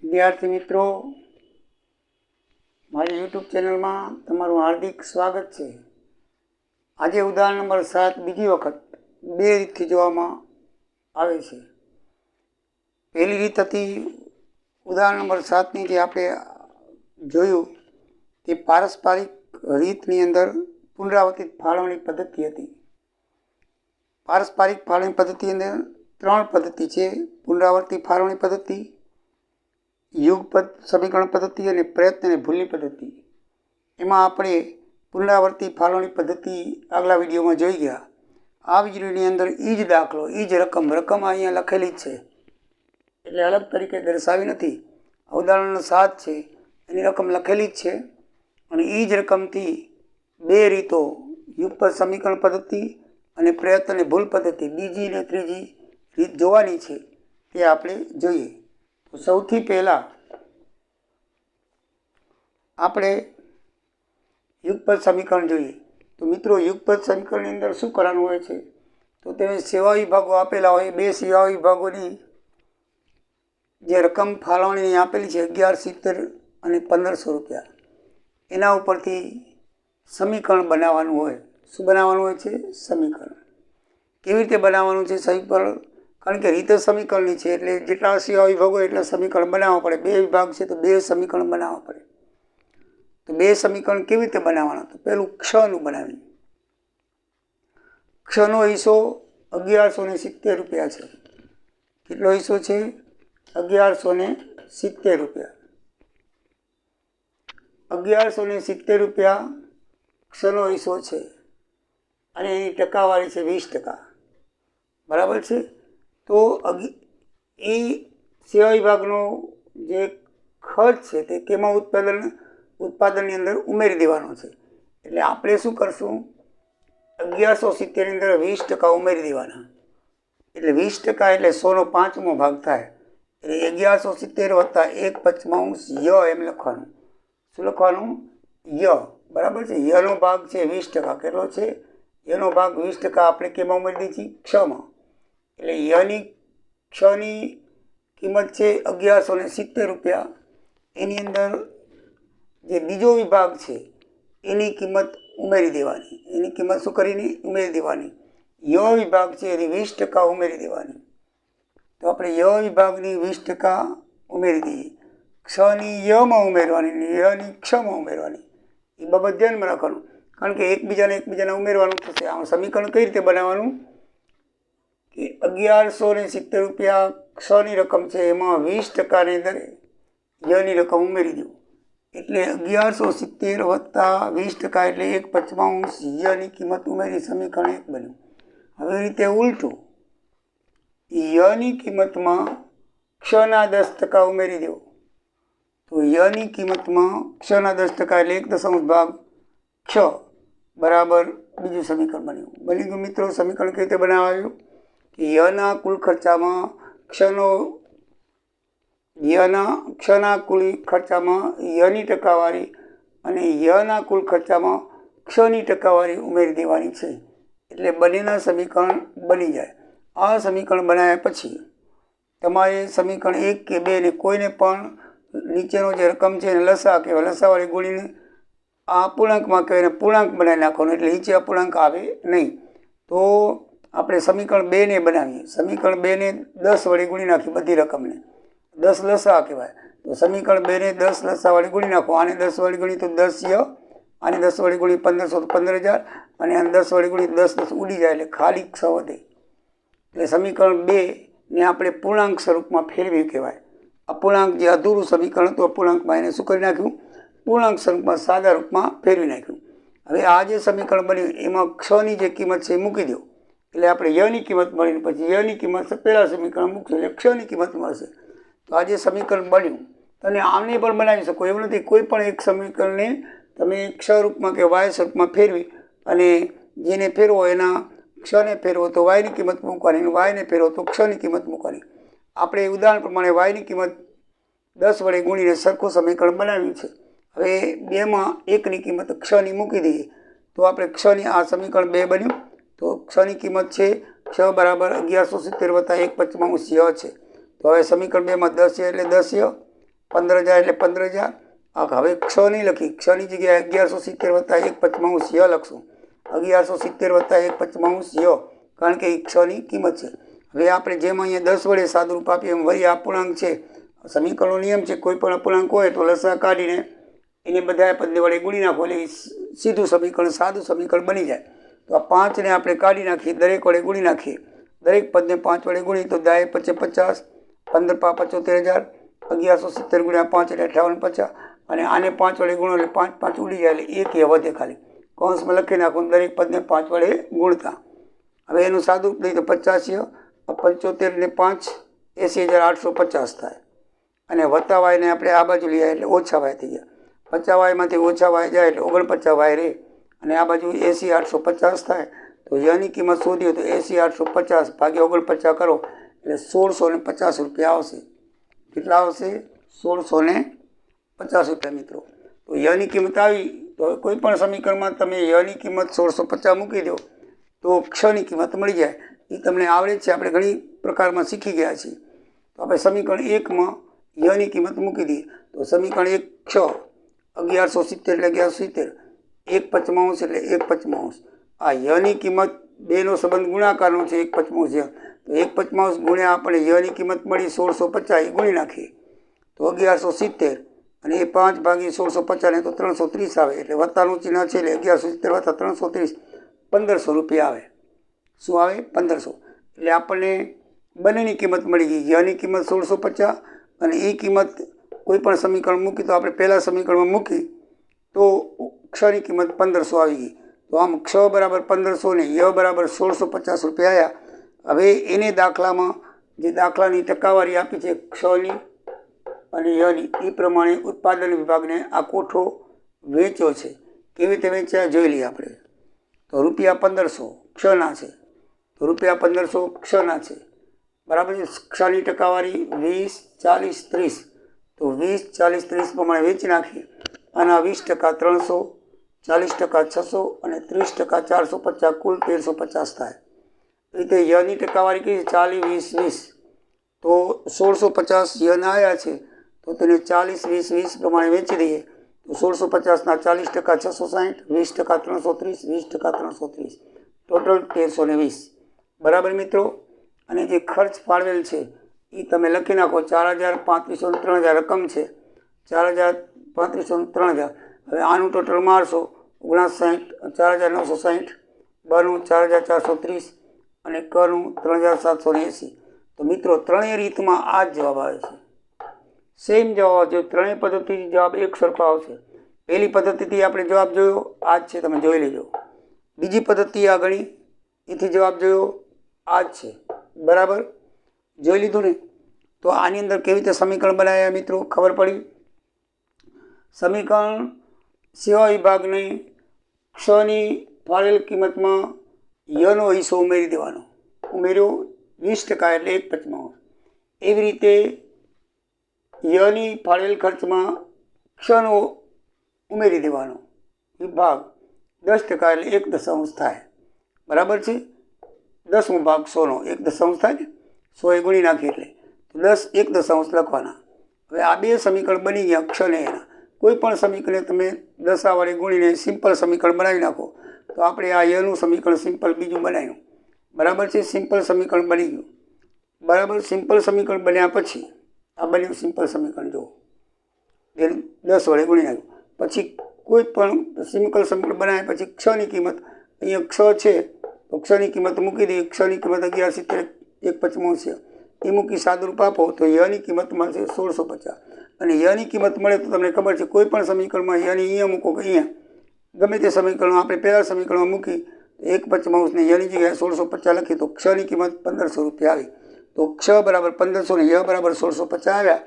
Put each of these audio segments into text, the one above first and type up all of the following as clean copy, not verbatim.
વિદ્યાર્થી મિત્રો, મારી યુટ્યુબ ચેનલમાં તમારું હાર્દિક સ્વાગત છે। આજે ઉદાહરણ નંબર 7 બીજી વખત બે રીતથી જોવામાં આવે છે। પહેલી રીત હતી ઉદાહરણ નંબર 7ની જે આપણે જોયું તે પારસ્પરિક રીતની અંદર પુનરાવર્તિત ફાળવણી પદ્ધતિ હતી। પારસ્પરિક ફાળવણી પદ્ધતિ અંદર 3 પદ્ધતિ છે: પુનરાવર્તિત ફાળવણી પદ્ધતિ, યુગપત સમીકરણ પદ્ધતિ અને પ્રયત્ન અને ભૂલની પદ્ધતિ। એમાં આપણે પુનરાવર્તિત ફાળવણી પદ્ધતિ આગલા વિડીયોમાં જોઈ ગયા। આ વિડીયોની અંદર એ જ દાખલો, એ જ રકમ અહીંયા લખેલી જ છે, એટલે અલગ તરીકે દર્શાવી નથી। ઉદાહરણ 7 છે, એની રકમ લખેલી જ છે અને એ જ રકમથી બે રીતો, યુગપત સમીકરણ પદ્ધતિ અને પ્રયત્ન અને ભૂલ પદ્ધતિ, બીજી અને ત્રીજી રીત જોવાની છે, તે આપણે જોઈએ। તો સૌથી પહેલાં આપણે યુગપત સમીકરણ જોઈએ। તો મિત્રો, યુગપત સમીકરણની અંદર શું કરવાનું હોય છે? તો તેને સેવા વિભાગો આપેલા હોય, બે સેવા વિભાગોની જે રકમ ફાળવણીની આપેલી છે 1170 અને 1500 રૂપિયા, એના ઉપરથી સમીકરણ બનાવવાનું હોય। શું બનાવવાનું હોય છે? સમીકરણ। કેવી રીતે બનાવવાનું છે સમીકરણ? કારણ કે રીતે સમીકરણની છે, એટલે જેટલા સેવા વિભાગો એટલા સમીકરણ બનાવવા પડે। બે વિભાગ છે તો બે સમીકરણ બનાવવા પડે। તો બે સમીકરણ કેવી રીતે બનાવવાના? તો પહેલું ક્ષનું બનાવીએ। ક્ષનો હિસ્સો 1170 રૂપિયા છે। કેટલો હિસ્સો છે? 1170 રૂપિયા। 1170 રૂપિયા ક્ષનો હિસ્સો છે અને એની ટકાવારી છે 20%, બરાબર છે? તો એ સેવા વિભાગનો જે ખર્ચ છે તે કેમાં ઉત્પાદનની અંદર ઉમેરી દેવાનો છે। એટલે આપણે શું કરશું? 1170 ની અંદર 20% ઉમેરી દેવાના। એટલે 20% એટલે 100/5 ભાગ થાય। એટલે 1170 વત્તા 1/5 ય એમ લખવાનું। શું લખવાનું? ય, બરાબર છે? યનો ભાગ છે 20%। કેટલો છે? યનો ભાગ 20% આપણે કેમાં ઉમેરી દઈએ? ક્ષમાં। એટલે ક્ષની કિંમત છે 1170 રૂપિયા। એની અંદર જે બીજો વિભાગ છે એની કિંમત ઉમેરી દેવાની। એની કિંમત શું કરીને ઉમેરી દેવાની? ય વિભાગ છે એની 20% ઉમેરી દેવાની। તો આપણે ય વિભાગની 20% ઉમેરી દઈએ। ક્ષની યમાં ઉમેરવાની ને યની ક્ષમાં ઉમેરવાની। એ બાબત ધ્યાનમાં રાખવાનું, કારણ કે એકબીજાને ઉમેરવાનું થશે। આમાં સમીકરણ કઈ રીતે બનાવવાનું? કે 1170 રૂપિયા ક્ષની રકમ છે, એમાં 20% ની અંદર યની રકમ ઉમેરી દો। એટલે 1170 વત્તા 20% એટલે 1/5 યની કિંમત ઉમેરી સમીકરણ 1 બન્યું। હવે રીતે ઉલટું, યની કિંમતમાં ક્ષના 10% ઉમેરી દો। તો યની કિંમતમાં ક્ષના 10% એટલે 1 ભાગ ક્ષ બરાબર બીજું સમીકરણ બન્યું। બની ગયું મિત્રો? સમીકરણ કઈ રીતે બનાવાયું? કે યના કુલ ખર્ચામાં ક્ષના કુલ ખર્ચામાં યની ટકાવારી અને યના કુલ ખર્ચામાં ક્ષની ટકાવારી ઉમેરી દેવાની છે। એટલે બંનેના સમીકરણ બની જાય। આ સમીકરણ બનાવ્યા પછી તમારે સમીકરણ 1 કે 2 ને કોઈને પણ નીચેનો જે રકમ છે એને લસા કહેવાય, લસાવાળી ગુણીને આ અપૂર્ણાંકમાં કહેવાય, પૂર્ણાંક બનાવી નાખવાનો, એટલે નીચે અપૂર્ણાંક આવે નહીં। તો આપણે સમીકરણ 2 ને બનાવીએ। સમીકરણ 2 ને 10 વડે ગુણી નાખી, બધી રકમને 10 લસા કહેવાય। તો સમીકરણ 2 ને 10 લસા વડે ગુણી નાખો। આને 10 વડે ગુણી તો 10 ય, આને 10 વડે ગુણી 1500 તો 15000, અને આને 10 વડે ગુણી 10 ઉડી જાય એટલે ખાલી ક્ષ વધે। એટલે સમીકરણ 2 ને આપણે પૂર્ણાંક સ્વરૂપમાં ફેરવી કહેવાય। અપૂર્ણાંક જે અધૂરું સમીકરણ હતું, અપૂર્ણાંકમાં એને શું કરી નાખ્યું? પૂર્ણાંક સ્વરૂપમાં સાદા રૂપમાં ફેરવી નાખ્યું। હવે આ જે સમીકરણ બન્યું એમાં ક્ષની જે કિંમત છે એ મૂકી દો, એટલે આપણે યની કિંમત મળીને પછી યની કિંમત પહેલા સમીકરણ મૂકશું એટલે ક્ષની કિંમત મળશે। તો આ જે સમીકરણ બન્યું, તમે આમને પણ બનાવી શકો, એવું નથી। કોઈ પણ એક સમીકરણને તમે ક્ષ રૂપમાં કે વાય સ્વરૂપમાં ફેરવી અને જેને ફેરવો એના ક્ષને ફેરવો તો વાયની કિંમત મૂકવાની, વાયને ફેરવો તો ક્ષની કિંમત મૂકવાની। આપણે ઉદાહરણ પ્રમાણે વાયની કિંમત 10 વડે ગુણીને સરખું સમીકરણ બનાવ્યું છે। હવે બેમાં એકની કિંમત ક્ષની મૂકી દઈએ તો આપણે ક્ષની આ સમીકરણ 2 બન્યું। તો ક્ષની કિંમત છે ક્ષ બરાબર 1170 વત્તા 1/5 ય છે। તો હવે સમીકરણ 2 માં 10 એટલે 10 ય 15,000 એટલે 15,000. હવે ક્ષ નહીં લખી, ક્ષની જગ્યાએ 1170 વત્તા 1/55 ય લખશું. 1170 વત્તા 1/55 ય, કારણ કે એ ક્ષની કિંમત છે. હવે આપણે જેમ અહીંયા 10 વડે સાદુરૂપ આપીએ એમ વળી આ અપૂર્ણાંક છે. સમીકરણનો નિયમ છે, કોઈ પણ અપૂર્ણાંક હોય તો લસા કાઢીને એને બધા પદને વડે ગુણી નાખો એટલે સીધું સમીકરણ, સાદું સમીકરણ બની જાય. તો આ 5ને આપણે કાઢી નાખીએ, દરેક વડે ગુણી નાખીએ. દરેક પદને 5 વડે ગુણી તો 10 × 5 = 50, 15 × 5 = 75,000, 1170 × 5 એટલે 58,50. અને આને 5 વડે ગુણો એટલે 5 5 ઉડી જાય એટલે 1 એ વધે ખાલી. કૌંસમાં લખી નાખો દરેક પદને 5 વડે ગુણતા. હવે એનું સાદું રૂપ લઈએ તો 50 75 ને 5 80,850 થાય. અને વત્તા વાયને આપણે આ બાજુ લઈએ એટલે ઓછા વાય થઈ ગયા. 50 વાયમાંથી ઓછા વાય જાય એટલે 49 વાય રહે. અને આ બાજુ 80,850 થાય. તો યની કિંમત શોધીએ તો 80,850 ભાગ્યા 49 કરો એટલે 1,650 રૂપિયા આવશે. કેટલા આવશે? 1,650 રૂપિયા મિત્રો. તો યની કિંમત આવી તો કોઈ પણ સમીકરણમાં તમે યની કિંમત 1,650 મૂકી દો તો ક્ષની કિંમત મળી જાય. એ તમને આવડે છે, આપણે ઘણી પ્રકારમાં શીખી ગયા છીએ. તો આપણે સમીકરણ 1માં યની કિંમત મૂકી દઈએ તો સમીકરણ 1 ક્ષ 1170 એટલે 1170, 1/55 એટલે 1/55. આ યની કિંમત બેનો સંબંધ ગુણાકારનો છે, 1/55 તો 1/55 ગુણ્યા આપણે યની કિંમત મળી 1,650 એ ગુણી નાખીએ તો 1170 અને એ 5 ભાગી 1,650 ને તો 330 આવે. એટલે વત્તાનું ચિહ્ન છે એટલે 1170 વત્તા 330 1500 રૂપિયા આવે. શું આવે? 1500. એટલે આપણને બંનેની કિંમત મળી ગઈ. યની કિંમત 1,650 અને એ કિંમત કોઈ પણ સમીકરણ મૂકી તો આપણે પહેલાં સમીકરણમાં મૂકી તો ક્ષની કિંમત 1500 આવી ગઈ. તો આમ ક્ષ બરાબર 1500 ને ય બરાબર 1,650 રૂપિયા આવ્યા. હવે એને દાખલામાં જે દાખલાની ટકાવારી આપી છે ક્ષની અને યની, એ પ્રમાણે ઉત્પાદન વિભાગને આ કોઠો વેચ્યો છે. કેવી રીતે વેચ્યા જોઈ લઈએ આપણે. તો ₹1500 ક્ષના છે, તો ₹1500 ક્ષના છે, બરાબર છે. ક્ષની ટકાવારી 20, 40, 30, તો 20, 40, 30 પ્રમાણે વેચી નાખીએ. આના 20% 300, 40% 600 અને 30% 450, કુલ 1350 થાય. એ રીતે યની ટકાવારી કઈ છે? 40, 20, 20. તો 1,650 યન આવ્યા છે તો તેને 40, 20, 20 પ્રમાણે વેચી દઈએ તો 1,650ના 40% 660, 20% 330, 20% 330, ટોટલ 1320. બરાબર મિત્રો. અને જે ખર્ચ ફાળવેલ છે એ તમે લખી નાખો. 4,3500 ને 3,000 રકમ છે, 4,3500 ને 3,000. હવે આનું ટોટલ મારશો 59, 4,960, બનું 4,430 અને કરનું 3,780. તો મિત્રો ત્રણેય રીતમાં આ જ જવાબ આવે છે. સેમ જવાબ આવશે. ત્રણેય પદ્ધતિથી જવાબ એક સરખો આવશે. પહેલી પદ્ધતિથી આપણે જવાબ જોયો આ જ છે, તમે જોઈ લેજો. બીજી પદ્ધતિ આ ગણી એથી જવાબ જોયો આ જ છે. બરાબર જોઈ લીધું ને. તો આની અંદર કેવી રીતે સમીકરણ બનાવ્યા મિત્રો ખબર પડી. સમીકરણ સેવા વિભાગની ક્ષની ફાળવેલ કિંમતમાં યનો હિસ્સો ઉમેરી દેવાનો. ઉમેર્યો 20% એટલે 1/55. એવી રીતે યની ફાળવેલ ખર્ચમાં ક્ષનો ઉમેરી દેવાનો. વિભાગ 10% એટલે 1 થાય. બરાબર છે. 10મો ભાગ 100નો 1 થાય ને, 100 એ ગુણી નાખી એટલે તો 10 1 લખવાના. હવે આ બે સમીકરણ બની ગયા ક્ષને એના. કોઈ પણ સમીકરણ તમે 10 વડે ગુણીને સિમ્પલ સમીકરણ બનાવી નાખો તો આપણે આ યનું સમીકરણ સિમ્પલ બીજું બનાવ્યું. બરાબર છે. સિમ્પલ સમીકરણ બની ગયું. બરાબર. સિમ્પલ સમીકરણ બન્યા પછી આ બન્યું સિમ્પલ સમીકરણ. જુઓ 10 વડે ગુણી નાખ્યું. પછી કોઈ પણ સિમ્પલ સમીકરણ બનાવ્યા પછી ક્ષની કિંમત અહીંયા ક્ષ છે તો ક્ષની કિંમત મૂકી દઈએ. ક્ષની કિંમત 1170 1/55 છે એ મૂકી સાદુરૂપ આપો તો યની કિંમત મળશે 1,650. અને યની કિંમત મળે તો તમને ખબર છે કોઈ પણ સમીકરણમાં યની અહીંયા મૂકો કે અહીંયા ગમે તે સમીકરણ આપણે પહેલા સમીકરણમાં મૂકી 1/55 ને યની જગ્યાએ 1,650 લખી તો ક્ષની કિંમત 1,500 રૂપિયા આવી. તો ક્ષ બરાબર 1,500 ને ય બરાબર 1,650 આવ્યા.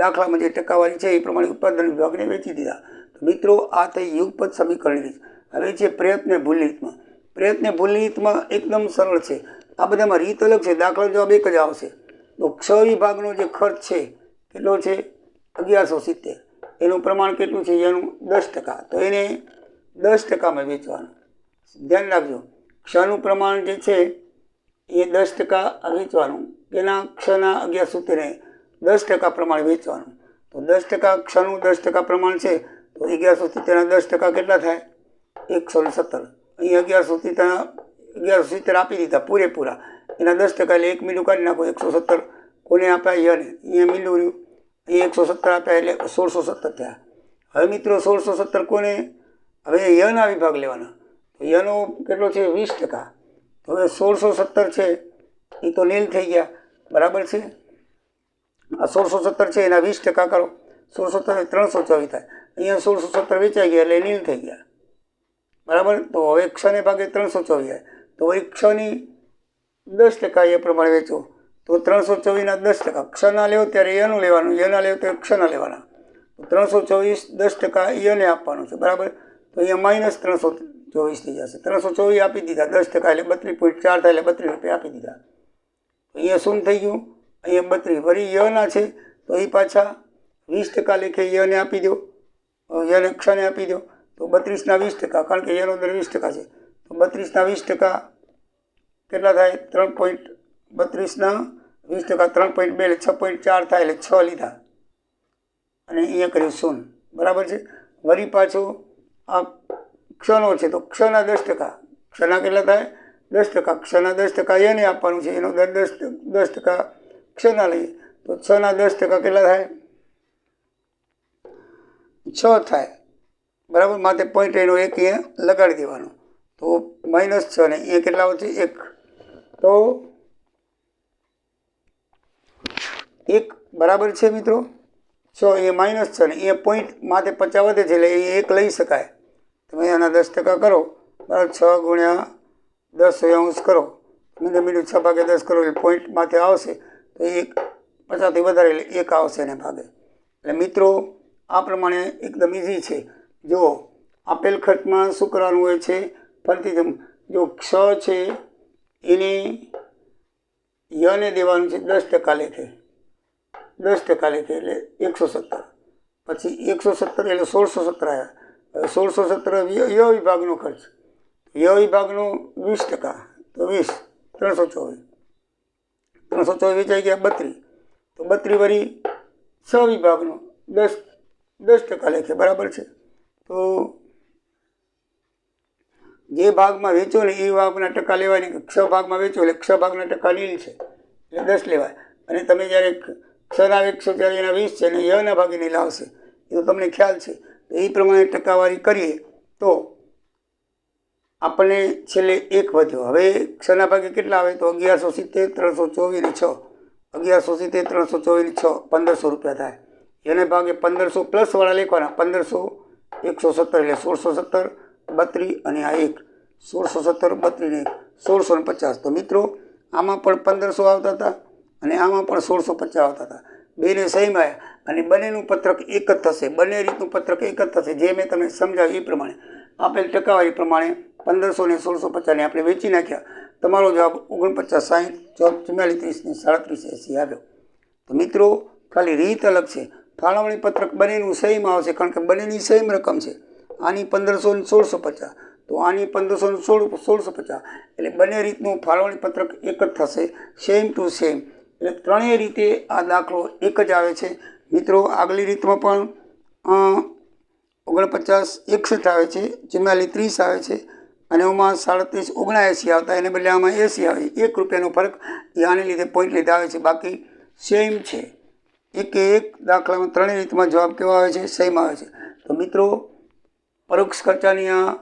દાખલામાં જે ટકાવારી છે એ પ્રમાણે ઉત્પાદન વિભાગને વેચી દીધા. તો મિત્રો આ થઈ યુગપત સમીકરણની રીત. હવે છે પ્રયત્ન ભૂલની રીતમાં. પ્રયત્ન ભૂલની રીતમાં એકદમ સરળ છે. આ બધામાં રીત અલગ છે. દાખલા જવાબ એક જ આવશે. તો ક્ષ વિભાગનો જે ખર્ચ છે કેટલો છે? 1170. એનું પ્રમાણ કેટલું છે? એનું 10%. તો એને 10%માં વેચવાનું. ધ્યાન રાખજો. ક્ષનું પ્રમાણ જે છે એ 10% વેચવાનું. એના ક્ષના 1170 ને 10% પ્રમાણે વેચવાનું. તો 10% ક્ષનું 10% પ્રમાણ છે તો 1170ના 10% કેટલા થાય? 117. અહીં 1170 આપી દીધા પૂરેપૂરા, એના 10% એટલે 1 મીંડું કાઢી નાખો. 117 કોને આપ્યા? યને. અહીંયા મીંડું રહ્યું, અહીં 117 આપ્યા એટલે 1617 થયા. હવે મિત્રો 1617 કોને? હવે યના વિભાગ લેવાના. તો યનો કેટલો છે? 20%. તો હવે 1617 છે એ તો નીલ થઈ ગયા, બરાબર છે. આ 1617 છે એના 20% કરો, 1617 324 થાય. અહીંયા 1617 વેચાઈ ગયા એટલે નીલ થઈ ગયા, બરાબર. તો હવે ક્ષને ભાગે 324 થાય, તો વળી ક્ષની 10% એ પ્રમાણે વેચો. તો 324ના 10%. ક્ષના લેવો ત્યારે યનું લેવાનું, યના લેવો ત્યારે ક્ષના લેવાના. તો 324 10% યને આપવાનું છે, બરાબર. તો અહીંયા -324 થઈ જશે. 324 આપી દીધા 10% એટલે 32.4 થાય, એટલે 32 રૂપિયા આપી દીધા. અહીંયા શું થઈ ગયું? અહીંયા 32. વળી યના છે તો એ પાછા 20% લેખે યને આપી દો, યને ક્ષને આપી દો. તો 32ના 20%, કારણ કે યનો દર 20% છે. તો 32ના 20% કેટલા થાય? 3.32ના 20% 3.2 એટલે 6.4 થાય, એટલે 6 લીધા અને અહીંયા કર્યું 0, બરાબર છે. વળી પાછું આ ક્ષનો છે તો ક્ષના 10%, ક્ષના કેટલા થાય? 10%. ક્ષના 10% યને આપવાનું છે, એનો દર 10% ક્ષના લઈએ તો 6ના 10% કેટલા થાય? 6 થાય, બરાબર. માટે પોઈન્ટ એનો 1 અહીંયા લગાડી દેવાનો. તો -6 ને એ કેટલા વધે? 1. તો 1, બરાબર છે મિત્રો. 6 એ -6 ને એ પોઈન્ટ માટે 50 વધે છે એટલે એ 1 લઈ શકાય. તમે આના 10% કરો, બરાબર. 6 ગુણ્યા 10 કરો, મીંડું 6 ભાગે 10 કરો એટલે પોઈન્ટ માથે આવશે તો 50થી વધારે એટલે 1 આવશે એને ભાગે. એટલે મિત્રો આ પ્રમાણે એકદમ ઇઝી છે. જો આપેલ ખર્ચમાં શું કરવાનું હોય છે? ફરીથી જો ક્ષ છે એને યને દેવાનું છે 10% લેખે, 10% લેખે એટલે 117. પછી 117 એટલે 1617 આવ્યા. હવે 1617 ય વિભાગનો ખર્ચ, ય વિભાગનો 20%, તો 20, 324 વેચાઈ ગયા 32. તો 32 વળી સ વિભાગનો 10% લેખે, બરાબર છે. તો જે ભાગમાં વેચો ને એ ભાગના ટકા લેવાય નહીં. ક્ષ ભાગમાં વેચો એટલે ક્ષ ભાગના ટકા નીલ છે એટલે 10 લેવાય. અને તમે જ્યારે ક્ષના વેચશો ત્યારે એના 20 છે અને યના ભાગે નીલ આવશે, એ તો તમને ખ્યાલ છે. તો એ પ્રમાણે ટકાવારી કરીએ તો આપણને છેલ્લે 1 વધ્યો. હવે ક્ષના ભાગે કેટલા આવે? તો 1170, 324 ને 6. 1170, 324 ને 6, 1500 રૂપિયા થાય. એને ભાગે 1500 પ્લસ વાળા લેખવાના. 1500 117 એટલે 1617, 32 અને આ 1, 1617, 32 ને 1, 1650. તો મિત્રો આમાં પણ 1500 આવતા હતા અને આમાં પણ 1650 આવતા હતા. બેને સેમ આવ્યા અને બંનેનું પત્રક એક જ થશે. બંને રીતનું પત્રક એક જ થશે. જે મેં તમને સમજાવ્યું એ પ્રમાણે આપેલ ટકાવારી પ્રમાણે 1500 ને 1650 ને આપણે વેચી નાખ્યા. તમારો જવાબ 49, 60, 44, 30 ને 3780 આવ્યો. તો મિત્રો ખાલી રીત અલગ છે. ફાળવણી પત્રક બંનેનું સેમ આવશે કારણ કે બંનેની સેમ રકમ છે. આની 1500 ને 1650, તો આની 1500 ને 1650, એટલે બંને રીતનું ફાળવણી પત્રક એક જ થશે, સેમ ટુ સેમ. એટલે ત્રણેય રીતે આ દાખલો એક જ આવે છે. મિત્રો આગલી રીતમાં પણ 49, 61 આવે છે, 44, 30 આવે છે અને એમાં 37, 79 આવતા, એને બદલે આમાં 80 આવે. 1 રૂપિયાનો ફરક એ આને લીધે પોઈન્ટ લીધા આવે છે, બાકી સેમ છે. એક દાખલામાં ત્રણેય રીતમાં જવાબ કેવો આવે છે? સેમ આવે છે. તો મિત્રો પરોક્ષ ખર્ચાની આ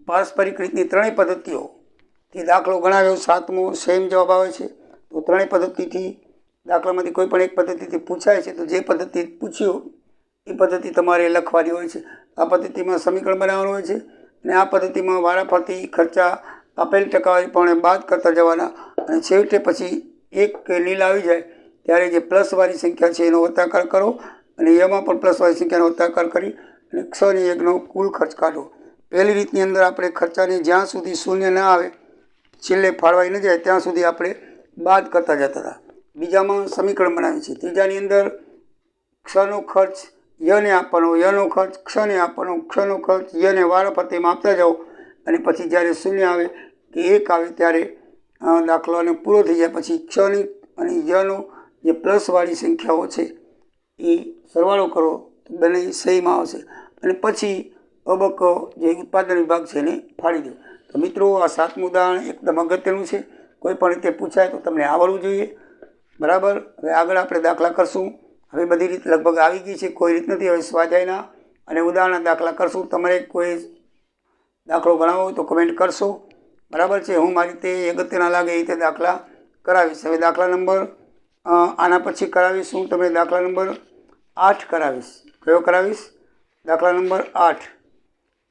પારસ્પરિક રીતની ત્રણેય પદ્ધતિઓથી દાખલો ગણાવ્યો. 7મો સેમ જવાબ આવે છે. તો ત્રણેય પદ્ધતિથી દાખલામાંથી કોઈ પણ એક પદ્ધતિથી પૂછાય છે તો જે પદ્ધતિ પૂછ્યું એ પદ્ધતિ તમારે લખવાની હોય છે. આ પદ્ધતિમાં સમીકરણ બનાવવાનું હોય છે અને આ પદ્ધતિમાં વારાફરતી ખર્ચા આપેલ ટકાવારી પણ બાદ કરતા જવાના અને છેવટે પછી એક નીલ આવી જાય ત્યારે જે પ્લસવાળી સંખ્યા છે એનો વત્તાકાર કરો અને એમાં પણ પ્લસવાળી સંખ્યાનો વત્તાકાર કરી અને 6 ને 1નો કુલ ખર્ચ કાઢો. પહેલી રીતની અંદર આપણે ખર્ચાને જ્યાં સુધી શૂન્ય ના આવે, છેલ્લે ફાળવાઈ ન જાય ત્યાં સુધી આપણે બાદ કરતા જતા હતા. બીજામાં સમીકરણ બનાવ્યું છે. ત્રીજાની અંદર ક્ષનો ખર્ચ યને આપવાનો, યનો ખર્ચ ક્ષને આપવાનો, ક્ષનો ખર્ચ યને વારાફરતીમાં આપતા જાઓ અને પછી જ્યારે શૂન્ય આવે કે 1 આવે ત્યારે દાખલાને પૂરો થઈ જાય પછી ક્ષની અને યનો જે પ્લસવાળી સંખ્યાઓ છે એ સરવાળો કરો તો બંને સહીમાં આવશે અને પછી અબક જે ઉત્પાદન વિભાગ છે એને ફાળી દો. તો મિત્રો આ 7મું ઉદાહરણ એકદમ અગત્યનું છે, કોઈ પણ રીતે પૂછાય તો તમને આવડવું જોઈએ. બરાબર. હવે આગળ આપણે દાખલા કરશું. હવે બધી રીત લગભગ આવી ગઈ છે, કોઈ રીત નથી. હવે સ્વાધ્યાયના અને ઉદાહરણના દાખલા કરશું. તમારે કોઈ દાખલો ગણાવો હોય તો કમેન્ટ કરશો. બરાબર છે. હું મારી રીતે અગત્યના લાગે એ રીતે દાખલા કરાવીશ. હવે દાખલા નંબર આના પછી કરાવીશ હું તમને દાખલા નંબર 8 કરાવીશ. કયો કરાવીશ? દાખલા નંબર 8,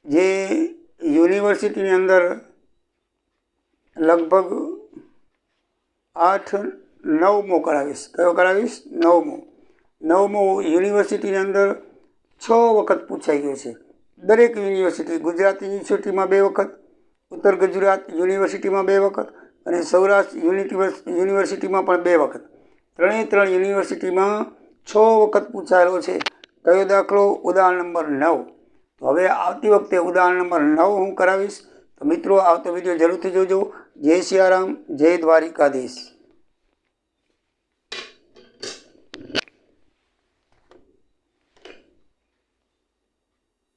જે યુનિવર્સિટીની અંદર લગભગ 9મો કરાવીશ. કયો કરાવીશ? 9મો યુનિવર્સિટીની અંદર 6 વખત પૂછાઈ ગયો છે. દરેક યુનિવર્સિટી, ગુજરાત યુનિવર્સિટીમાં 2 વખત, ઉત્તર ગુજરાત યુનિવર્સિટીમાં 2 વખત અને સૌરાષ્ટ્ર યુનિવર્સિટીમાં પણ 2 વખત. ત્રણે યુનિવર્સિટીમાં 6 વખત પૂછાયેલો છે. કયો દાખલો? ઉદાહરણ નંબર 9. તો હવે આવતી વખતે ઉદાહરણ નંબર 9 હું કરાવીશ. તો મિત્રો આવતો વિડીયો જરૂરથી જોજો. જય સિયારામ, જય દ્વારિકાધીશ.